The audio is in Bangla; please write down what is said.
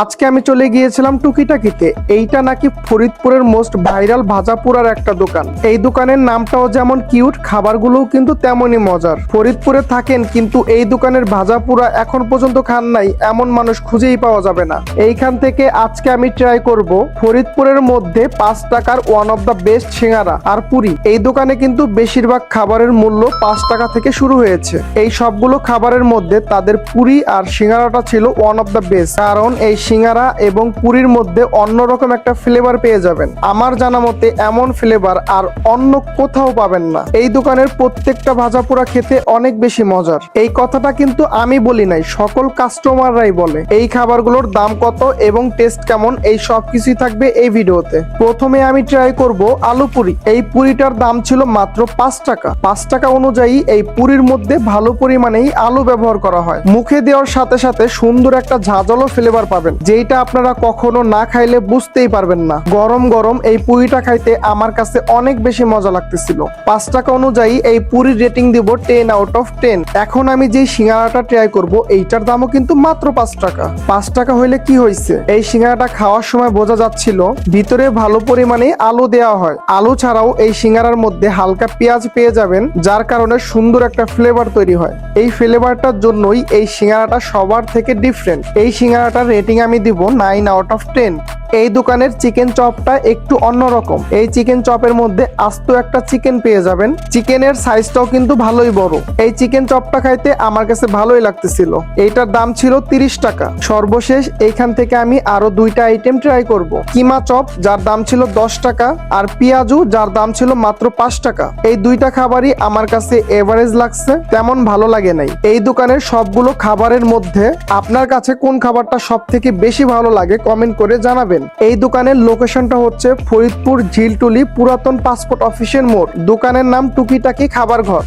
আজকে আমি চলে গিয়েছিলাম টুকিটাকিতে। এইটা নাকি ফরিদপুরের মোস্ট ভাইরাল ভাজাপুরার একটা দোকান। এই দোকানের নামটাও যেমন কিউট, খাবারগুলোও কিন্তু তেমনই মজার। ফরিদপুরে থাকেন কিন্তু এই দোকানের ভাজাপুরা এখন পর্যন্ত খান নাই এমন মানুষ খুঁজেই পাওয়া যাবে না। এইখান থেকে আজকে আমি ট্রাই করব ফরিদপুরের মধ্যে 5 টাকার ওয়ান অফ দ্য বেস্ট সিঙ্গারা আর পুরি। এই দোকানে কিন্তু বেশিরভাগ খাবারের মূল্য 5 টাকা থেকে শুরু হয়েছে। এই সবগুলো খাবারের মধ্যে তাদের পুরি আর সিঙ্গারাটা ছিল ওয়ান অফ দ্য বেস্ট, কারণ এই সিঙ্গারা এবং পুরির মধ্যে অন্যরকম একটা ফ্লেভার পেয়ে যাবেন। আমার জানা মতে এমন ফ্লেভার আর অন্য কোথাও পাবেন না। এই দোকানের প্রত্যেকটা ভাজাপুরা খেতে অনেক বেশি মজার। এই কথাটা কিন্তু আমি বলি নাই, সকল কাস্টমাররাই বলে। এই খাবারগুলোর দাম কত এবং টেস্ট কেমন এই সব কিছুই থাকবে এই ভিডিওতে। প্রথমে আমি ট্রাই করব আলু পুরি। এই পুরিটার দাম ছিল মাত্র 5 টাকা। 5 টাকা অনুযায়ী এই পুরির মধ্যে ভালো পরিমাণেই আলু ব্যবহার করা হয়। মুখে দেওয়ার সাথে সাথে সুন্দর একটা ঝাঁঝালো ফ্লেভার পাবেন, যেটা আপনারা কখনো না খাইলে বুঝতেই পারবেন না। গরম গরম এই পুরিটা খাইতে আমার কাছে অনেক বেশি মজা লাগতেছিল। 5 টাকা অনুযায়ী এই পুরির রেটিং দিব 10 আউট অফ 10। এখন আমি যে সিঙ্গারাটা ট্রাই করব এইটার দামও কিন্তু মাত্র 5 টাকা। 5 টাকা হইলে কি হয়েছে, এই সিঙ্গারাটা খাওয়ার সময় বোঝা যাচ্ছিল ভিতরে ভালো পরিমাণে আলু দেওয়া হয়। আলু ছাড়াও এই সিঙ্গারার মধ্যে হালকা পেঁয়াজ পেয়ে যাবেন, যার কারণে সুন্দর একটা ফ্লেভার তৈরি হয়। এই ফ্লেভারটার জন্যই এই সিঙ্গারাটা সবার থেকে ডিফারেন্ট। এই সিঙ্গারাটার রেটিং আমি দিব 9 আউট অফ 10। এই দোকানের চিকেন চপটা একটু অন্যরকম। এই চিকেন চপের মধ্যে আস্ত একটা চিকেন পেয়ে যাবেন। চিকেনের সাইজটাও কিন্তু ভালোই বড়। এই চিকেন চপটা খাইতে আমার কাছে ভালোই লাগতেছিল। এইটার দাম ছিল 30 টাকা। সর্বশেষ এইখান থেকে আমি আরো 2টা আইটেম ট্রাই করব। কিমা চপ, যার দাম ছিল 10 টাকা, আর পেঁয়াজু, যার দাম ছিল মাত্র 5 টাকা। এই 2টা খাবারই আমার কাছে এভারেজ লাগছে, তেমন ভালো লাগে নাই। এই দোকানের সবগুলো খাবারের মধ্যে আপনার কাছে কোন খাবারটা সব থেকে বেশি ভালো লাগে কমেন্ট করে জানাবেন। এই দোকানের লোকেশনটা হচ্ছে ফরিদপুর ঝিলটুলি পুরাতন পাসপোর্ট অফিসের মোড়। দোকানের নাম টুকিটাকি খাবার ঘর।